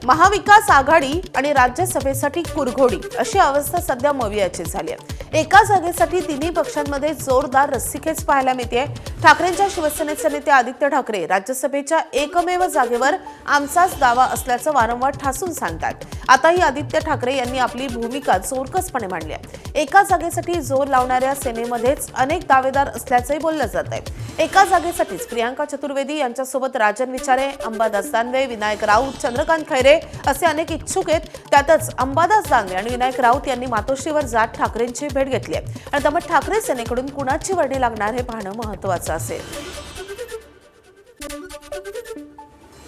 महाविकास आघाडी आणि राज्यसभेसाठी कुरघोडी अशी अवस्था सध्या मवियाची झाली आहे। एका जागेसाठी तिन्ही पक्षांमध्ये जोरदार रस्सीखेच पाहायला मिळते। ठाकरेंच्या शिवसेनेचे नेते आदित्य ठाकरे राज्यसभेच्या एकमेव जागेवर आमचाच दावा असल्याचं वारंवार ठासून सांगतात। आताही आदित्य ठाकरे यांनी आपली भूमिका जोरकसपणे मांडली आहे। एका जागेसाठी जोर लावणाऱ्या सेनेमध्येच अनेक दावेदार असल्याचंही बोललं जात आहे। एका जागेसाठीच प्रियांका चतुर्वेदी यांच्यासोबत राजन विचारे, अंबादास दानवे, विनायक राऊत, चंद्रकांत खैरे असे अनेक इच्छुक आहेत। त्यातच अंबादास दानवे आणि विनायक राऊत यांनी मातोश्रीवर जात ठाकरेंची भेट घेतली आहे आणि त्यामुळे ठाकरे सेनेकडून कुणाची वर्णी लागणार हे पाहणं महत्त्वाचं असेल।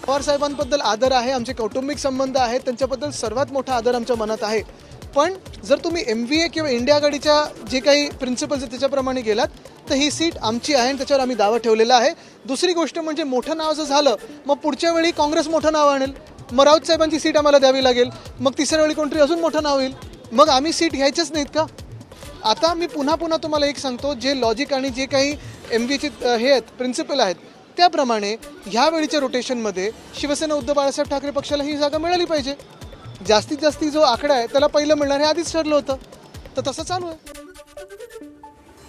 पवार साहेबांबद्दल आदर आहे, आमचे कौटुंबिक संबंध आहेत, त्यांच्याबद्दल सर्वात मोठा आदर आमच्या मनात आहे। पण जर तुम्ही MVA किंवा इंडिया आघाडीच्या जे काही प्रिन्सिपल्स आहेत त्याच्याप्रमाणे गेलात तर ही सीट आमची आहे आणि त्याच्यावर आम्ही दावा ठेवलेला आहे। दुसरी गोष्ट म्हणजे मोठं नाव जर झालं मग पुढच्या वेळी काँग्रेस मोठं नाव आणेल, मग राऊत साहेबांची सीट आम्हाला द्यावी लागेल, मग तिसऱ्या वेळी कोणतरी अजून मोठं नाव येईल, मग आम्ही सीट घ्यायचंच नाहीत का? आता मी पुन्हा तुम्हाला एक सांगतो, जे लॉजिक आणि जे काही MVAचे हे आहेत प्रिन्सिपल आहेत त्याप्रमाणे ह्या वेळीच्या रोटेशनमध्ये शिवसेना उद्धव बाळासाहेब ठाकरे पक्षाला ही जागा मिळाली पाहिजे। जास्तीत जास्त जो आकडा आहे त्याला पहिलं मिळणार हे आधीच ठरलं होतं, तर तसं चालू आहे।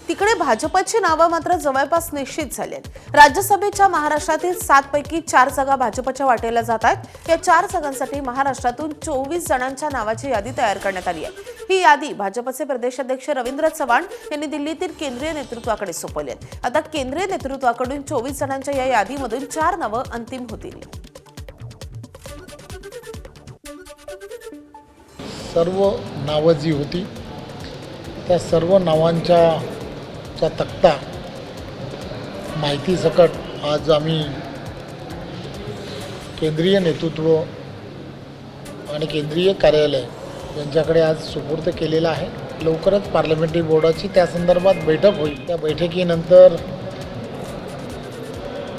तिकडे भाजपची नावं मात्र जवळपास निश्चित झाली आहेत। राज्यसभेच्या महाराष्ट्रातील 7 पैकी 4 जागा भाजपच्या वाटेला जात आहेत। या 4 जागांसाठी महाराष्ट्रातून 24 जणांच्या नावाची यादी तयार करण्यात आली आहे। ही यादी भाजपचे प्रदेशाध्यक्ष रवींद्र चव्हाण यांनी दिल्लीतील केंद्रीय नेतृत्वाकडे सोपवली आहे। आता केंद्रीय नेतृत्वाकडून 24 जणांच्या या यादीमधून 4 नावं अंतिम होतील। सर्व नावं जी होती त्या सर्व नावांचा तक्ता माहितीसकट आज आम्ही केंद्रीय नेतृत्व आणि केंद्रीय कार्यालय यांच्याकडे आज सुपूर्द केलेला आहे। लवकरच पार्लमेंटरी बोर्डाची त्या संदर्भात बैठक होईल। त्या बैठकीनंतर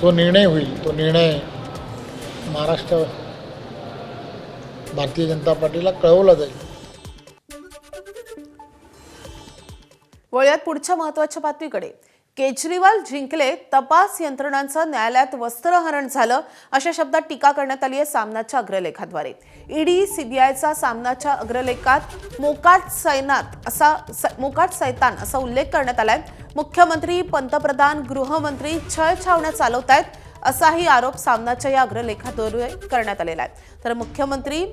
जो निर्णय होईल तो निर्णय महाराष्ट्र भारतीय जनता पार्टीला कळवला जाईल। वळ्यात पुढच्या महत्त्वाच्या बातमीकडे। केजरीवाल जिंकले, तपास यंत्रणांचं न्यायालयात वस्त्रहरण झालं अशा शब्दात टीका करण्यात आली आहे सामनाच्या अग्रलेखाद्वारे। ईडी सीबीआयचा सामनाच्या अग्रलेखात मोकाट सैतान असा उल्लेख करण्यात आलाय। मुख्यमंत्री, पंतप्रधान, गृहमंत्री छळछावण्या चालवत आहेत असाही आरोप सामनाच्या या अग्रलेखाद्वारे करण्यात आलेला आहे। तर मुख्यमंत्री,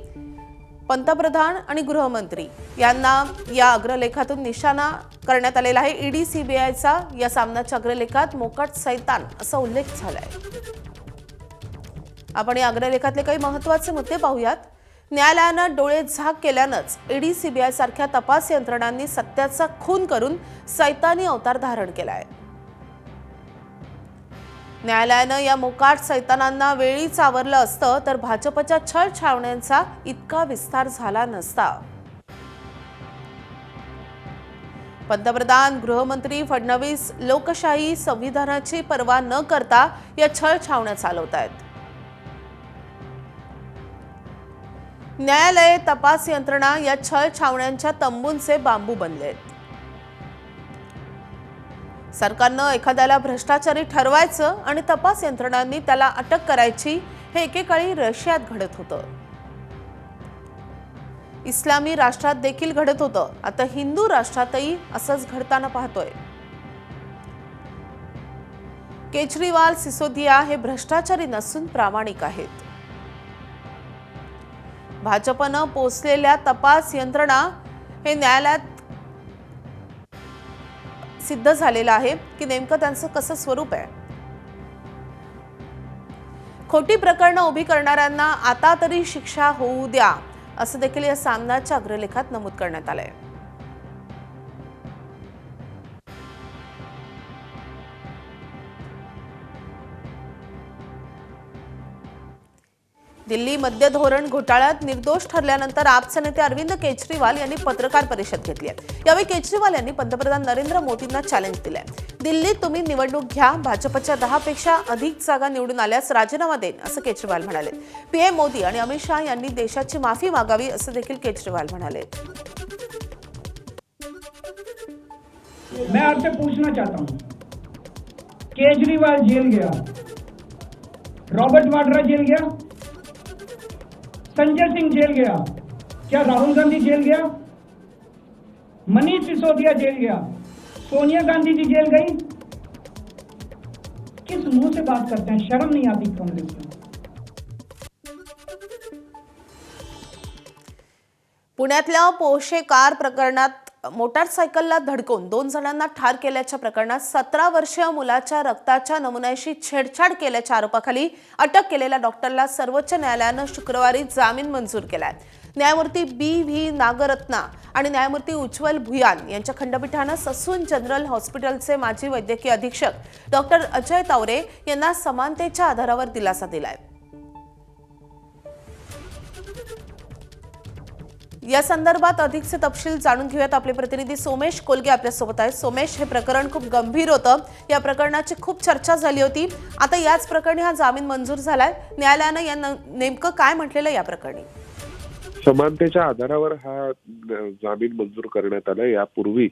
पंतप्रधान आणि गृहमंत्री यांना या अग्रलेखातून निशाणा करण्यात आलेला आहे। ईडी सीबीआयचा या सामनाच्या अग्रलेखात मोकाट सैतान असा उल्लेख झालाय। आपण या अग्रलेखातले काही महत्त्वाचे मुद्दे पाहूयात। न्यायालयानं डोळे झाक केल्यानंच ईडी सीबीआय सारख्या तपास यंत्रणांनी सत्याचा खून करून सैतानी अवतार धारण केलाय। न्यायालयानं या मोकाट सैतानांना वेळीच आवरलं असतं तर भाजपच्या छळ छावण्यांचा इतका विस्तार झाला नसता। पंतप्रधान, गृहमंत्री फडणवीस लोकशाही संविधानाची पर्वा न करता या छळ छावण्या चालवतायत। न्यायालय, तपास यंत्रणा या छळ छावण्यांच्या तंबूंचे बांबू बनलेत। सरकारनं एखाद्याला भ्रष्टाचारी ठरवायचं आणि तपास यंत्रणांनी त्याला अटक करायची हे एकेकाळी रशियात घडत होतं, इस्लामी राष्ट्रात देखील घडत होतं। आता हिंदू राष्ट्रातही असंच घडताना पाहतोय। केजरीवाल, सिसोदिया हे भ्रष्टाचारी नसून प्रामाणिक आहेत। भाजपनं पोचलेल्या तपास यंत्रणा हे न्यायालयात सिद्ध झालेलं आहे की नेमकं त्यांचं कसं स्वरूप आहे। खोटी प्रकरणं उभी करणाऱ्यांना आता तरी शिक्षा होऊ द्या असं देखील या सामनाच्या अग्रलेखात नमूद करण्यात आलंय। दिल्ली मद्य धोरण घोटाळ्यात निर्दोष ठरल्यानंतर आपचे नेते अरविंद केजरीवाल यांनी पत्रकार परिषद घेतली आहे। यावेळी केजरीवाल यांनी पंतप्रधान नरेंद्र मोदींना चॅलेंज दिलंय। दिल्लीत तुम्ही निवडणूक घ्या, भाजपच्या 10 पेक्षा अधिक जागा निवडून आल्यास राजीनामा देईन असं केजरीवाल म्हणाले। पीएम मोदी आणि अमित शाह यांनी देशाची माफी मागावी असं देखील केजरीवाल म्हणाले। मैं आपसे पूछना चाहता हूं, केजरीवाल जेल गया, रॉबर्ट वाड्रा जेल गया, संजय सिंह जेल गया, क्या राहुल गांधी जेल गया? मनीष सिसोदिया जेल गया, सोनिया गांधी जी जेल गई? किस मुंह से बात करते हैं? शर्म नहीं आती कांग्रेस में? पुण्यातल्या पोर्शे कार प्रकरणात मोटारसायकलला धडकून 2 जणांना ठार केल्याच्या प्रकरणात 17 वर्षीय मुलाच्या रक्ताच्या नमुन्याशी छेडछाड केल्याच्या आरोपाखाली अटक केलेल्या डॉक्टरला सर्वोच्च न्यायालयानं शुक्रवारी जामीन मंजूर केलाय. न्यायमूर्ती बी.व्ही. नागरत्ना आणि न्यायमूर्ती उज्ज्वल भुयान यांच्या खंडपीठानं ससून जनरल हॉस्पिटलचे माजी वैद्यकीय अधीक्षक डॉक्टर अजय तावरे यांना समानतेच्या आधारावर दिलासा दिलाय. या संदर्भात अधिकचे तपशील जाणून घेऊयात. आपले प्रतिनिधी सोमेश कोलगे आपल्यासोबत आहेत. सोमेश, हे प्रकरण खूप गंभीर होतं. या प्रकरणाची खूप चर्चा झाली होती. आता याच प्रकरणी हा जामीन मंजूर झालाय. न्यायालयानं या नेमकं काय म्हटलेलं या प्रकरणी? समानतेच्या आधारावर हा जामीन मंजूर करण्यात आला. यापूर्वी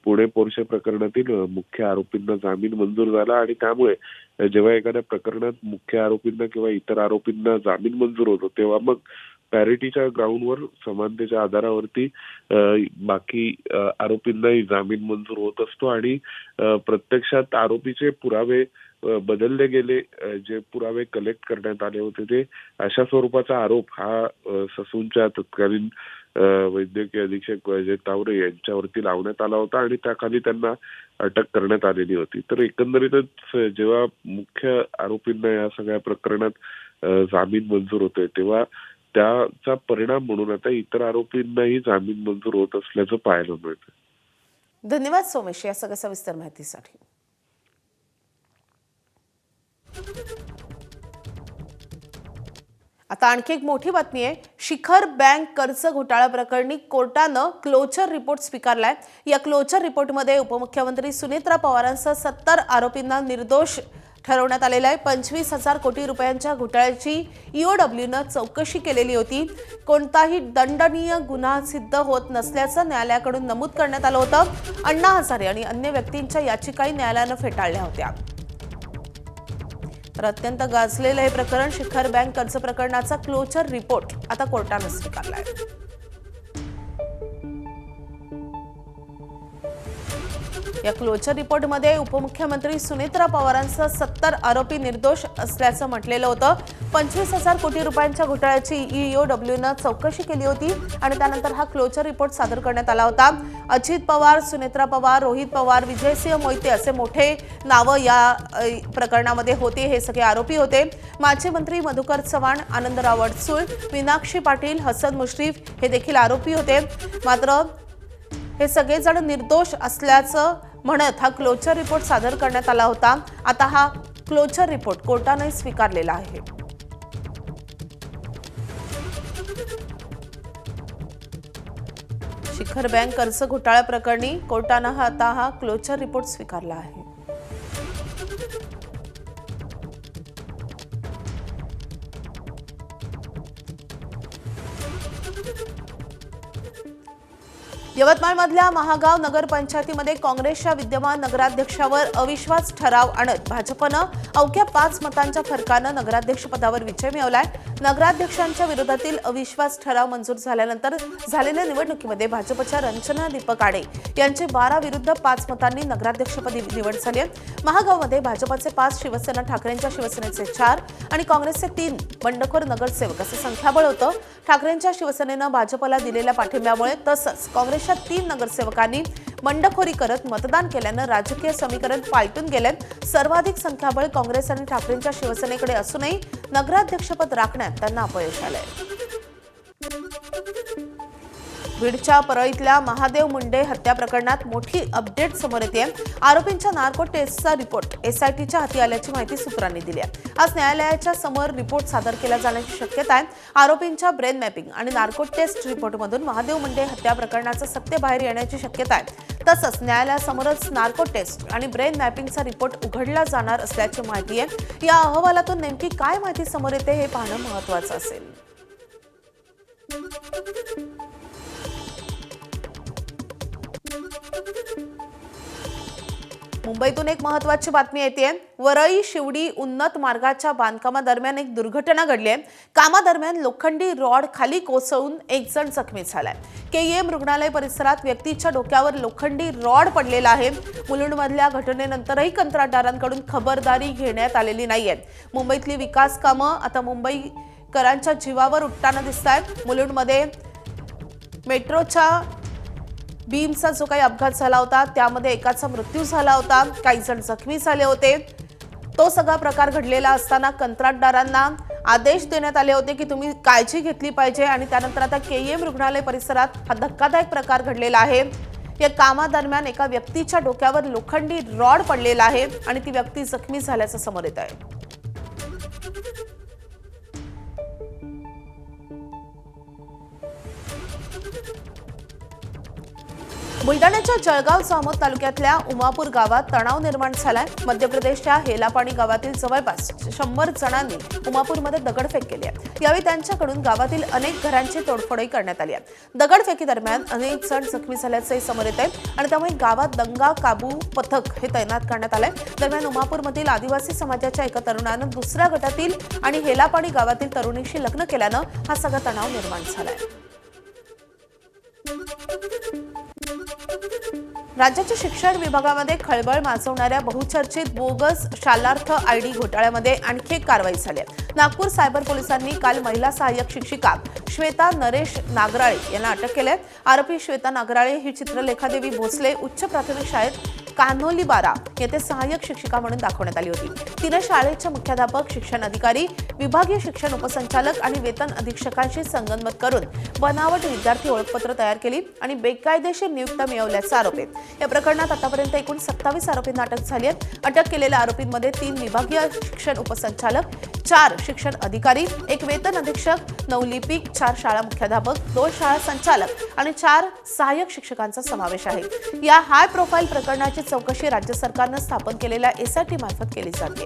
पुणे पोर्शे प्रकरणातील मुख्य आरोपींना जामीन मंजूर झाला आणि त्यामुळे जेव्हा एखाद्या प्रकरणात मुख्य आरोपींना किंवा इतर आरोपींना जामीन मंजूर होतो तेव्हा मग पॅरिटीच्या ग्राउंडवर समानतेच्या आधारावरती बाकी आरोपींनाही जामीन मंजूर होत असतो आणि प्रत्यक्षात आरोपीचे पुरावे बदलले गेले. जे पुरावे कलेक्ट करण्यात आले होते ते अशा स्वरूपाचा आरोप हा ससूनच्या तत्कालीन वैद्यकीय अधीक्षक अजय तावरे यांच्यावरती लावण्यात आला होता आणि त्याखाली त्यांना अटक करण्यात आलेली होती. तर एकंदरीतच जेव्हा मुख्य आरोपींना या सगळ्या प्रकरणात जामीन मंजूर होते तेव्हा त्याचा परिणाम म्हणून आता इतर आरोपींनाही जामीन मंजूर होत असल्याचं पाहायला मिळतं. धन्यवाद सोमेश या सगळ्या सविस्तर माहितीसाठी. आता आणखी एक मोठी बातमी आहे. शिखर बँक कर्ज घोटाळा प्रकरणी कोर्टानं क्लोजर रिपोर्ट स्वीकारलाय. या क्लोजर रिपोर्टमध्ये उपमुख्यमंत्री सुनेत्रा पवारांसह 70 आरोपींना निर्दोष ठरवण्यात आलेलं आहे. 25,000 कोटी रुपयांच्या घोटाळ्याची ईओडब्ल्यूनं चौकशी केलेली होती. कोणताही दंडनीय गुन्हा सिद्ध होत नसल्याचं न्यायालयाकडून नमूद करण्यात आलं होतं. अण्णा हजारे आणि अन्य व्यक्तींच्या याचिकाही न्यायालयानं फेटाळल्या होत्या. तर अत्यंत गाजलेलं हे प्रकरण शिखर बँक कर्ज प्रकरणाचा क्लोजर रिपोर्ट आता कोर्टानं स्वीकारलाय. या क्लोजर रिपोर्टमध्ये उपमुख्यमंत्री सुनेत्रा पवारांसह 70 आरोपी निर्दोष असल्याचं म्हटलेलं होतं. 25,000 कोटी रुपयांच्या घोटाळ्याची ईओडब्ल्यूनं चौकशी केली होती आणि त्यानंतर हा क्लोजर रिपोर्ट सादर करण्यात आला होता. अजित पवार, सुनेत्रा पवार, रोहित पवार, विजयसिंह मोहिते असे मोठे नावं या प्रकरणामध्ये होते. हे सगळे आरोपी होते. माजी मंत्री मधुकर चव्हाण, आनंदराव अडसूळ, मीनाक्षी पाटील, हसन मुश्रीफ हे देखील आरोपी होते. मात्र हे सगळेजण निर्दोष असल्याचं म्हणत हा क्लोजर रिपोर्ट सादर करण्यात आला होता. आता हा क्लोजर रिपोर्ट कोर्टाने स्वीकारलेला आहे. शिखर बँक कर्ज घोटाळा प्रकरणी कोर्टानं आता हा क्लोजर रिपोर्ट स्वीकारला आहे. यवतमाळमधल्या महागाव नगरपंचायतीमध्ये काँग्रेसच्या विद्यमान नगराध्यक्षावर अविश्वास ठराव आणत भाजपनं अवघ्या 5 मतांच्या फरकानं नगराध्यक्षपदावर विजय मिळवलाय. नगराध्यक्षांच्या विरोधातील अविश्वास ठराव मंजूर झाल्यानंतर झालेल्या निवडणुकीमध्ये भाजपच्या रंजना दीपक आडे यांची 12 विरुद्ध 5 मतांनी नगराध्यक्षपदी निवड झाली आहे. महागावमध्ये भाजपचे 5, शिवसेना ठाकरेंच्या शिवसेनेचे 4 आणि काँग्रेसचे 3 बंडखोर नगरसेवक असं संख्याबळ होतं. ठाकरेंच्या शिवसेनेनं भाजपला दिलेल्या पाठिंब्यामुळे तसंच काँग्रेसच्या 3 नगरसेवकांनी बंडखोरी करत मतदान केल्यानं राजकीय समीकरण पालटून गेले. सर्वाधिक संख्याबळ काँग्रेस आणि ठाकरेंच्या शिवसेनेकडे असूनही नगराध्यक्षपद राखण्यात त्यांना अपयश आलंय. बीडच्या परळीतल्या महादेव मुंडे हत्या प्रकरणात मोठी अपडेट समोर येते. आरोपींच्या नार्को टेस्टचा रिपोर्ट एसआयटीच्या हाती आल्याची माहिती सूत्रांनी दिली आहे. आज न्यायालयाच्या समोर रिपोर्ट सादर केला जाण्याची शक्यता आहे. आरोपींच्या ब्रेन मॅपिंग आणि नार्को टेस्ट रिपोर्टमधून महादेव मुंडे हत्या प्रकरणाचं सत्य बाहेर येण्याची शक्यता आहे. तसंच न्यायालयासमोरच नार्को टेस्ट आणि ब्रेन मॅपिंगचा रिपोर्ट उघडला जाणार असल्याची माहिती आहे. या अहवालातून नेमकी काय माहिती समोर येते हे पाहणं महत्त्वाचं असेल. मुंबईतून एक महत्त्वाची बातमी येते. वरळी शिवडी उन्नत मार्गाच्या बांधकामादरम्यान एक दुर्घटना घडली आहे. कामादरम्यान लोखंडी रॉड खाली कोसळून एक जण जखमी झालाय. केईएम रुग्णालय परिसरात व्यक्तीच्या डोक्यावर लोखंडी रॉड पडलेला आहे. मुलुंडमधल्या घटनेनंतरही कंत्राटदारांकडून खबरदारी घेण्यात आलेली नाहीये. मुंबईतली विकास कामं आता मुंबईकरांच्या जीवावर उठताना दिसतायत. मुलुंडमध्ये मेट्रोच्या बीमचा जो काही अपघात झाला होता त्यामध्ये एकाचा मृत्यू झाला होता, काही जण जखमी झाले होते. तो सगळा प्रकार घडलेला असताना कंत्राटदारांना आदेश देण्यात आले होते की तुम्ही काळजी घेतली पाहिजे आणि त्यानंतर आता केईएम रुग्णालय परिसरात हा धक्कादायक प्रकार घडलेला आहे. या कामादरम्यान एका व्यक्तीच्या डोक्यावर लोखंडी रॉड पडलेला आहे आणि ती व्यक्ती जखमी झाल्याचं समोर येत आहे. बुलढाण्याच्या जळगाव जामोद तालुक्यातल्या उमापूर गावात तणाव निर्माण झालाय. मध्य प्रदेशच्या हेलापाणी गावातील जवळपास 100 जणांनी उमापूरमध्ये दगडफेक केली आहे. यावेळी त्यांच्याकडून गावातील अनेक घरांची तोडफोडही करण्यात आली आहे. दगडफेकी दरम्यान अनेक जण जखमी झाल्याचंही समोर येत आहे आणि त्यामुळे गावात दंगा काबू पथक हे तैनात करण्यात आलंय. दरम्यान उमापूरमधील आदिवासी समाजाच्या एका तरुणानं दुसऱ्या गटातील आणि हेलापाणी गावातील तरुणीशी लग्न केल्यानं हा सगळा तणाव निर्माण झालाय. राज्याच्या शिक्षण विभागामध्ये खळबळ माजवणाऱ्या बहुचर्चित बोगस शालार्थ आयडी घोटाळ्यामध्ये आणखी एक कारवाई झाली आहे. नागपूर सायबर पोलिसांनी काल महिला सहाय्यक शिक्षिका श्वेता नरेश नागराळे यांना अटक केली आहे. आरोपी श्वेता नागराळे ही चित्रलेखादेवी भोसले उच्च प्राथमिक शाळेत कान्होली बारा येथे सहाय्यक शिक्षिका म्हणून दाखवण्यात आली होती. तिने शाळेच्या मुख्याध्यापक, शिक्षण अधिकारी, विभागीय शिक्षण उपसंचालक आणि वेतन अधीक्षकांशी संगनमत करून बनावट विद्यार्थी ओळखपत्र तयार केली आणि बेकायदेशीर नियुक्त्या मिळवल्याचा आरोप आहे. या प्रकरणात आतापर्यंत एकूण 27 आरोपींना अटक झाली आहे. अटक केलेल्या आरोपींमध्ये 3 विभागीय शिक्षण उपसंचालक, 4 शिक्षण अधिकारी, 1 वेतन अधीक्षक, 9 लिपिक, 4 शाळा मुख्याध्यापक, 2 शाळा संचालक आणि 4 सहाय्यक शिक्षकांचा समावेश आहे. या हाय प्रोफाईल प्रकरणाची चौकशी राज्य सरकारनं स्थापन केलेल्या एसआयटी मार्फत केली जाते.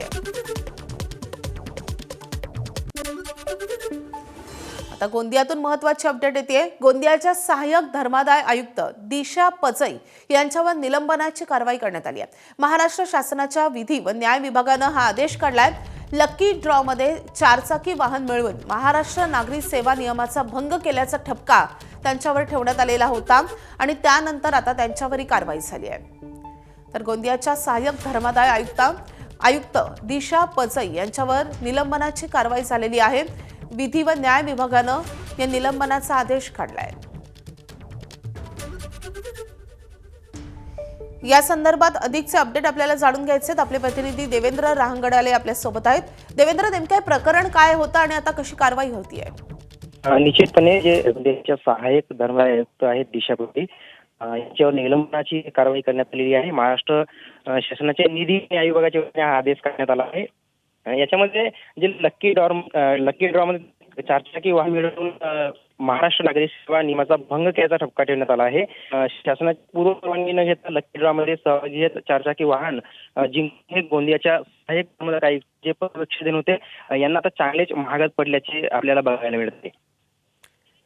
आता गोंदियातून महत्त्वाची अपडेट येते. गोंदियाच्या सहाय्यक धर्मादाय आयुक्त दिशा पजई यांच्यावर निलंबनाची कारवाई करण्यात आली आहे. महाराष्ट्र शासनाच्या विधी व न्याय विभागानं हा आदेश काढलाय. लकी ड्रॉमध्ये 4 चाकी वाहन मिळवून महाराष्ट्र नागरी सेवा नियमाचा भंग केल्याचा ठपका त्यांच्यावर ठेवण्यात आलेला होता आणि त्यानंतर आता त्यांच्यावर ही कारवाई झाली आहे. तर गोंदियाच्या सहाय्यक धर्मादाय आयुक्त दिशा पजई यांच्यावर निलंबनाची कारवाई झालेली आहे. विधी व न्याय विभागानं या निलंबनाचा आदेश काढलाय. या संदर्भात अधिकचे अपडेट आपल्याला जाणून घ्यायचे आहेत. आपले प्रतिनिधी देवेंद्र राहंगडाले आपल्या सोबत आहेत. देवेंद्र, नेमकं प्रकरण काय होतं आणि आता कशी कारवाई होतीये? निश्चितपणे जे देशाच्या सहाय्यक धर्मादाय आयुक्त आहेत दिशा पजई यांच्यावर निलंबनाची कारवाई करण्यात आलेली आहे. महाराष्ट्र शासनाच्या निधी न्याय विभागाच्या वतीने हा आदेश काढण्यात आला आहे. याच्यामध्ये जे लकी ड्रॉ मध्ये 4 चाकी वाहन मिळवून महाराष्ट्र नागरी सेवा नियमाचा भंग केल्याचा ठपका ठेवण्यात आला आहे. शासनाची पूर्व परवानगी न घेता लकी ड्रॉ मध्ये सहभागी 4 चाकी वाहन जिंकणे गोंदियाच्या सहाय्यक धर्मादाय आयुक्त जे परीक्षा होते यांना आता चांगलेच महागात पडल्याचे आपल्याला बघायला मिळते.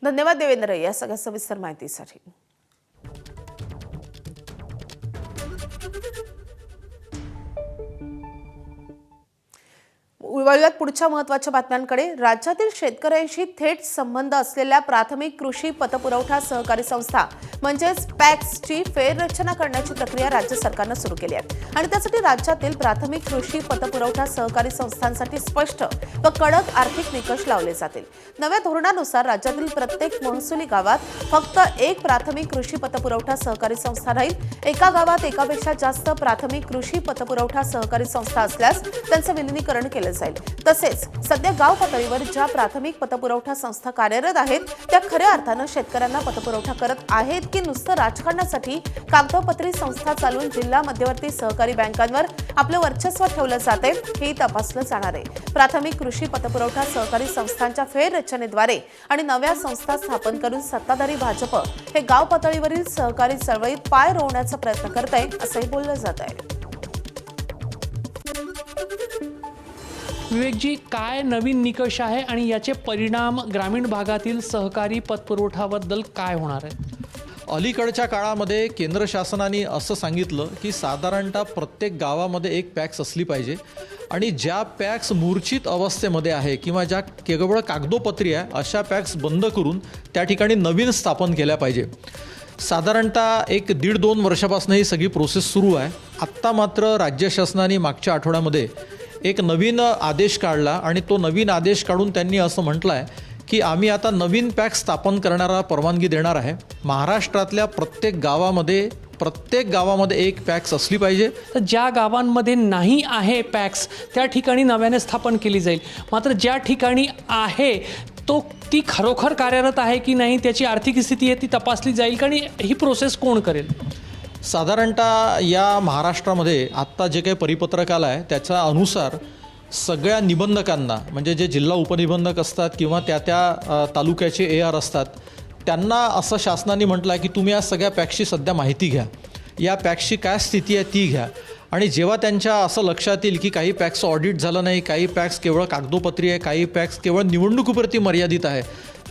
धन्यवाद देवेंद्र या सगळ्या सविस्तर माहितीसाठी. वळूयात पुढच्या महत्त्वाच्या बातम्यांकडे. राज्यातील शेतकऱ्यांशी थेट संबंध असलेल्या प्राथमिक कृषी पतपुरवठा सहकारी संस्था म्हणजेच पॅक्सची फेररचना करण्याची प्रक्रिया राज्य सरकारनं सुरू केली आहे आणि त्यासाठी राज्यातील प्राथमिक कृषी पतपुरवठा सहकारी संस्थांसाठी स्पष्ट व कडक आर्थिक निकष लावले जातील. नव्या धोरणानुसार राज्यातील प्रत्येक महसुली गावात फक्त 1 प्राथमिक कृषी पतपुरवठा सहकारी संस्था राहील. एका गावात एकापेक्षा जास्त प्राथमिक कृषी पतपुरवठा सहकारी संस्था असल्यास त्यांचं विलिनीकरण केलं जाईल. तसेच सध्या गाव पातळीवर ज्या प्राथमिक पतपुरवठा संस्था कार्यरत आहेत त्या खऱ्या अर्थानं शेतकऱ्यांना पतपुरवठा करत आहेत की नुसतं राजकारणासाठी कागदोपत्री संस्था चालवून जिल्हा मध्यवर्ती सहकारी बँकांवर आपलं वर्चस्व ठेवलं जाते हे तपासलं जाणार आहे. प्राथमिक कृषी पतपुरवठा सहकारी संस्थांच्या फेररचनेद्वारे आणि नव्या संस्था स्थापन करून सत्ताधारी भाजप हे गाव पातळीवरील सहकारी चळवळीत पाय रोवण्याचा प्रयत्न करत आहे असंही बोललं जात आहे. विवेकजी, काय नवीन निकष आहे आणि याचे परिणाम ग्रामीण भागातील सहकारी पतपुरवठाबद्दल काय होणार आहे? अलीकडच्या काळामध्ये केंद्र शासनाने असं सांगितलं की साधारणतः प्रत्येक गावामध्ये एक पॅक्स असली पाहिजे आणि ज्या पॅक्स मूर्छित अवस्थेमध्ये आहे किंवा ज्या केवळ कागदोपत्री आहे अशा पॅक्स बंद करून त्या ठिकाणी नवीन स्थापन केल्या पाहिजे. साधारणतः 1-1.5-2 वर्षापासून ही सगळी प्रोसेस सुरू आहे. आत्ता मात्र राज्य शासनाने मागच्या आठवड्यामध्ये एक नवीन आदेश काढला आणि तो नवीन आदेश काढून त्यांनी असं म्हटलं आहे की आम्ही आता नवीन पॅक स्थापन करण्याला परवानगी देणार आहे. महाराष्ट्रातल्या प्रत्येक गावामध्ये एक पॅक्स असली पाहिजे. तर ज्या गावांमध्ये नाही आहे पॅक्स त्या ठिकाणी नव्याने स्थापन केली जाईल. मात्र ज्या ठिकाणी आहे ती खरोखर कार्यरत आहे की नाही त्याची आर्थिक स्थिती आहे ती तपासली जाईल आणि ही प्रोसेस कोण करेल? साधारणतः या महाराष्ट्रामध्ये आत्ता जे काही परिपत्रक आलं आहे त्याच्या अनुसार सगळ्या निबंधकांना म्हणजे जे जिल्हा उपनिबंधक असतात किंवा त्या तालुक्याचे AR असतात त्यांना असं शासनाने म्हटलं आहे की तुम्ही या सगळ्या पॅक्सची सध्या माहिती घ्या, या पॅक्सची काय स्थिती आहे ती घ्या आणि जेव्हा त्यांच्या असं लक्षात येईल की काही पॅक्सचं ऑडिट झालं नाही, काही पॅक्स केवळ कागदोपत्री आहे, काही पॅक्स केवळ निवडणुकीपुरती मर्यादित आहे,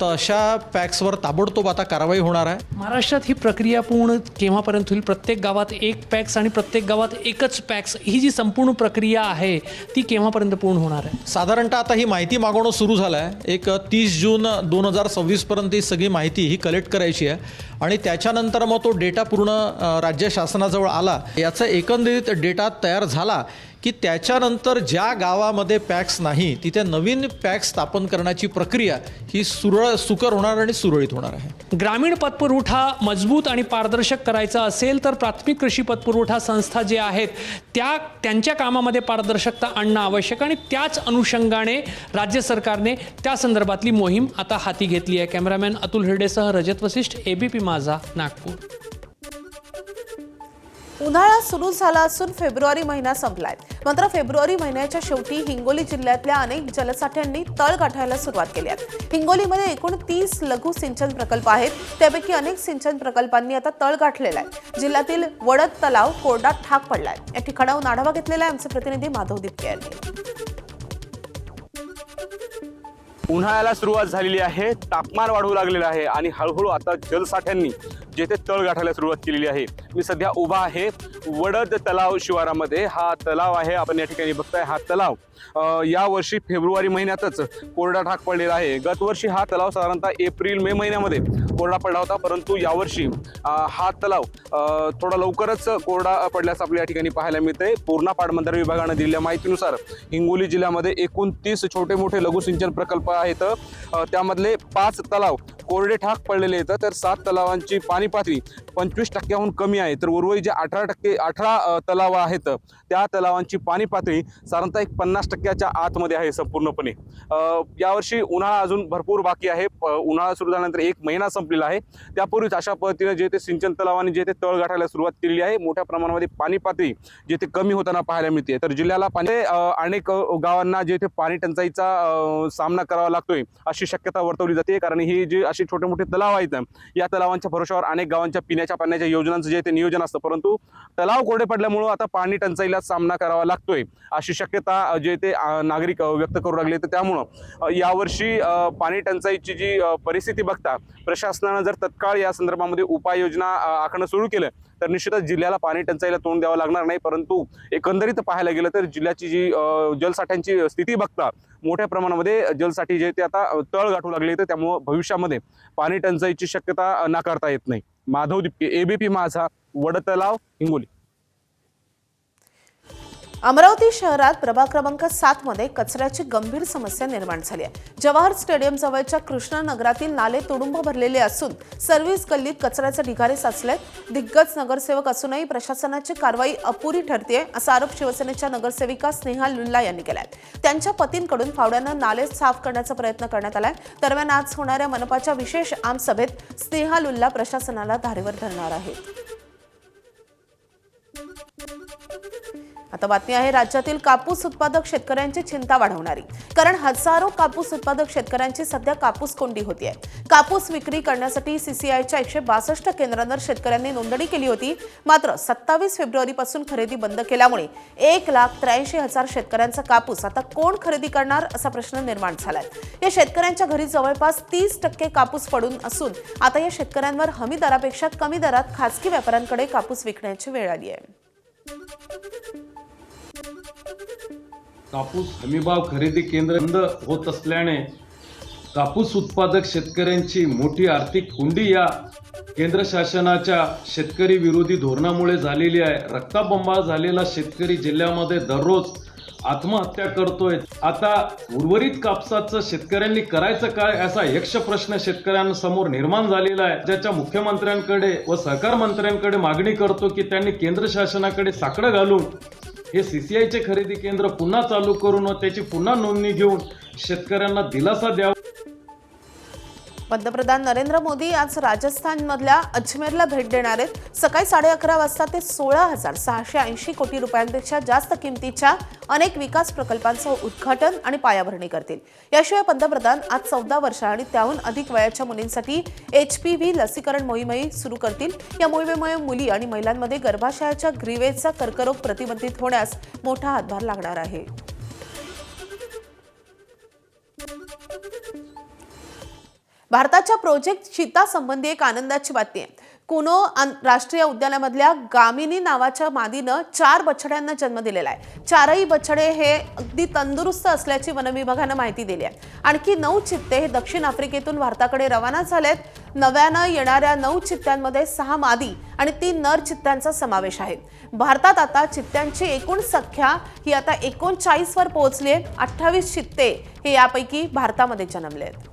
तर अशा पॅक्सवर ताबडतोब आता कारवाई होणार आहे. महाराष्ट्रात ही प्रक्रिया पूर्ण केव्हापर्यंत होईल? प्रत्येक गावात एक पॅक्स आणि प्रत्येक गावात एकच पॅक्स ही जी संपूर्ण प्रक्रिया आहे ती केव्हापर्यंत पूर्ण होणार आहे? साधारणतः आता ही माहिती मागवणं सुरू झालं आहे. एक 30 जून 2026पर्यंत ही सगळी माहिती ही कलेक्ट करायची आहे आणि त्याच्यानंतर मग तो डेटा पूर्ण राज्य शासनाजवळ आला, याचा एकंदरीत डेटा तयार झाला की त्याच्यानंतर ज्या गावामध्ये पॅक्स नाही तिथे नवीन पॅक्स स्थापन करण्याची प्रक्रिया ही सुकर होणार आणि सुरळीत होणार आहे. ग्रामीण पतपुरवठा मजबूत आणि पारदर्शक करायचा असेल तर प्राथमिक कृषी पतपुरवठा संस्था जे आहेत त्यांच्या कामामध्ये पारदर्शकता आणणं आवश्यक आणि त्याच अनुषंगाने राज्य सरकारने त्या संदर्भातली मोहीम आता हाती घेतली आहे. कॅमेरामॅन अतुल हिरडेसह रजत वसिष्ठ, ABP माझा, नागपूर. उन्हाळा सुरू झाला असून फेब्रुवारी महिना संपलाय. मात्र फेब्रुवारी महिन्याच्या शेवटी हिंगोली जिल्ह्यातल्या अनेक जलसाठ्यांनी तळ गाठायला सुरुवात केली आहे. हिंगोलीमध्ये एकूण 30 लघु सिंचन प्रकल्प आहेत. त्यापैकी अनेक सिंचन प्रकल्पांनी आता तळ गाठलेला आहे. जिल्ह्यातील वडद तलाव कोरडात ठाक पडलाय. या ठिकाणाहून आढावा घेतलेला आहे आमचे प्रतिनिधी माधव दिपके यांनी. उन्हाळ्याला सुरुवात झालेली आहे, तापमान वाढू लागलेलं आहे आणि हळूहळू आता जलसाठ्यांनी जेथे तळ गाठायला सुरुवात केलेली आहे. मी सध्या उभा आहे वडद तलाव शिवारामध्ये. हा तलाव आहे, आपण या ठिकाणी बघताय. हा तलाव यावर्षी फेब्रुवारी महिन्यातच कोरडा ठाक पडलेला आहे. गतवर्षी हा तलाव साधारणतः एप्रिल-मे महिन्यामध्ये कोरडा पडला होता, परंतु यावर्षी हा तलाव थोडा लवकरच कोरडा पडल्याचं आपल्या या ठिकाणी पाहायला मिळतंय. पूर्णा पाटबंधारे विभागानं दिलेल्या माहितीनुसार हिंगोली जिल्ह्यामध्ये एकूण 30 छोटे मोठे लघुसिंचन प्रकल्प आहेत. त्यामधले 5 तलाव कोरडे ठाक पडलेले आहेत, तर 7 तलावांची पाणी पातळी 25% कमी आहे. तर उर्वरित जे 18 तलाव आहेत त्या तलावांची पाणी पातळी साधारणतः 50%च्या आतमध्ये आहे संपूर्णपणे. यावर्षी उन्हाळा अजून भरपूर बाकी आहे. उन्हाळा सुरू झाल्यानंतर 1 महिना संपलेला आहे. त्यापूर्वीच अशा पद्धतीने जे ते सिंचन तलावांनी जे ते तळ गाठायला सुरुवात केलेली आहे. मोठ्या प्रमाणामध्ये पाणी पातळी जे ते कमी होताना पाहायला मिळते. तर जिल्ह्याला अनेक गावांना जे ते पाणी टंचाईचा सामना करावा लागतोय अशी शक्यता वर्तवली जाते. कारण ही जी अशी छोटे मोठे तलाव आहेत या तलावांच्या भरोशावर अनेक गावांच्या पिण्याच्या पाण्याच्या योजनांचं जे ते नियोजन असतं, परंतु तलाव कोरडे पडल्यामुळे आता पाणी टंचाईला सामना करावा लागतोय अशी शक्यता जे ते नागरिक व्यक्त करू लागले. तर त्यामुळं यावर्षी पाणी टंचाईची जी परिस्थिती बघता प्रशासनानं जर तत्काळ या संदर्भामध्ये उपाययोजना आखणं सुरू केलं तर निश्चितच जिल्ह्याला पाणी टंचाईला तोंड द्यावं लागणार नाही. परंतु एकंदरीत पाहायला गेलं तर जिल्ह्याची जी जलसाठ्यांची स्थिती बघता मोठ्या प्रमाणामध्ये जलसाठी जे ते आता तळ गाठू लागले, तर त्यामुळं भविष्यामध्ये पाणी टंचाईची शक्यता नाकारता येत नाही. माधव दिपके, ABP माझा, वडतलाव, हिंगोली. अमरावती शहरात प्रभाग क्रमांक 7 मध्ये कचऱ्याची गंभीर समस्या निर्माण झाली आहे. जवाहर स्टेडियम जवळच्या कृष्णानगरातील नाले तुडुंब भरलेले असून सर्व्हिस गल्लीत कचऱ्याचे ढिगारे साचलेत. दिग्गज नगरसेवक असूनही प्रशासनाची कारवाई अपुरी ठरते असा आरोप शिवसेनेच्या नगरसेविका स्नेहा लुल्ला यांनी केलाय. त्यांच्या पतींकडून फावड्यानं नाले साफ करण्याचा प्रयत्न करण्यात आलाय. दरम्यान आज होणाऱ्या मनपाच्या विशेष आमसभेत स्नेहा लुल्ला प्रशासनाला धारेवर धरणार आहेत. आता आता बातमी आहे राज्यातील कापूस उत्पादक शेतकऱ्यांची चिंता वाढवणारी. कारण हजारो कापूस उत्पादक शेतकऱ्यांची सध्या कापूस कोंडी होती आहे. कापूस विक्री करण्यासाठी सीसीआयच्या 162 केंद्रांवर शेतकऱ्यांनी नोंदणी केली होती. मात्र 27 फेब्रुवारीपासून खरेदी बंद केल्यामुळे 1,83,000 शेतकऱ्यांचा कापूस आता कोण खरेदी करणार असा प्रश्न निर्माण झालाय. या शेतकऱ्यांच्या घरी जवळपास 30% कापूस पडून असून आता या शेतकऱ्यांवर हमी दरापेक्षा कमी दरात खासगी व्यापाऱ्यांकडे कापूस विकण्याची वेळ आली आहे. कापूस हमीभाव खरेदी केंद्र बंद होत असल्याने कापूस उत्पादक शेतकऱ्यांची मोठी आर्थिक कोंडी या केंद्र शासनाच्या शेतकरी विरोधी धोरणामुळे झालेली आहे. रक्ताबंबाळ झालेला शेतकरी जिल्ह्यामध्ये दररोज आत्महत्या करतोय. आता उर्वरित कापसाचं शेतकऱ्यांनी करायचं काय असा यक्ष प्रश्न शेतकऱ्यांसमोर निर्माण झालेला आहे. ज्याच्या मुख्यमंत्र्यांकडे व सहकार मंत्र्यांकडे मागणी करतो की त्यांनी केंद्र शासनाकडे साकडं घालून हे सीसीआयचे खरेदी केंद्र पुन्हा चालू करून व त्याची पुन्हा नोंदणी घेऊन शेतकऱ्यांना दिलासा द्यावा. पंतप्रधान नरेंद्र मोदी आज राजस्थानमधल्या अजमेरला भेट देणार आहेत. सकाळी 11:30 वाजता ते 16,680 कोटी रुपयांपेक्षा जास्त किमतीच्या अनेक विकास प्रकल्पांचं उद्घाटन आणि पायाभरणी करतील. याशिवाय पंतप्रधान आज 14 वर्ष आणि त्याहून अधिक वयाच्या मुलींसाठी HPV लसीकरण मोहीमही सुरू करतील. या मोहिमेमुळे मुली आणि महिलांमध्ये गर्भाशयाच्या ग्रीवेचा कर्करोग प्रतिबंधित होण्यास मोठा हातभार लागणार आहे. भारताच्या प्रोजेक्ट चीता संबंधी एक आनंदाची बातमी आहे. कुनो राष्ट्रीय उद्यानामधल्या गामिनी नावाच्या मादीनं 4 बछड्यांना जन्म दिलेला आहे. 4ही बछडे हे अगदी तंदुरुस्त असल्याची वनविभागानं माहिती दिली आहे. आणखी 9 चित्ते हे दक्षिण आफ्रिकेतून भारताकडे रवाना झालेत. नव्यानं येणाऱ्या 9 चित्त्यांमध्ये 6 मादी आणि 3 नर चित्त्यांचा समावेश आहे. भारतात आता चित्त्यांची एकूण संख्या ही आता 39 वर पोहोचली आहे. 28 चित्ते हे यापैकी भारतामध्ये जन्मले आहेत.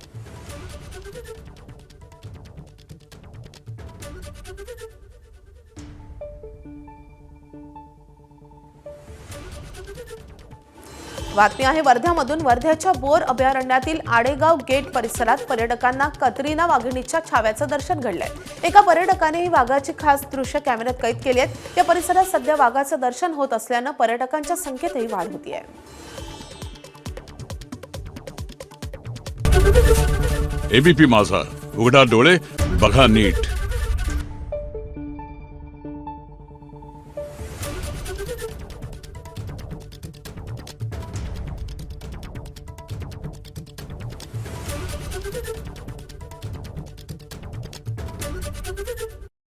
बातमी आहे वर्ध्यामधून. वर्ध्याच्या बोर अभयारण्यातील आडेगाव गेट परिसरात पर्यटकांना कतरिना वाघिणीच्या छाव्याचं दर्शन घडलंय. एका पर्यटकाने ही वाघाची खास दृश्य कॅमेऱ्यात कैद केली आहेत. या परिसरात सध्या वाघाचं दर्शन होत असल्यानं पर्यटकांच्या संख्येतही वाढ होती आहे. एबीपी माझा, उघडा डोळे बघा नीट.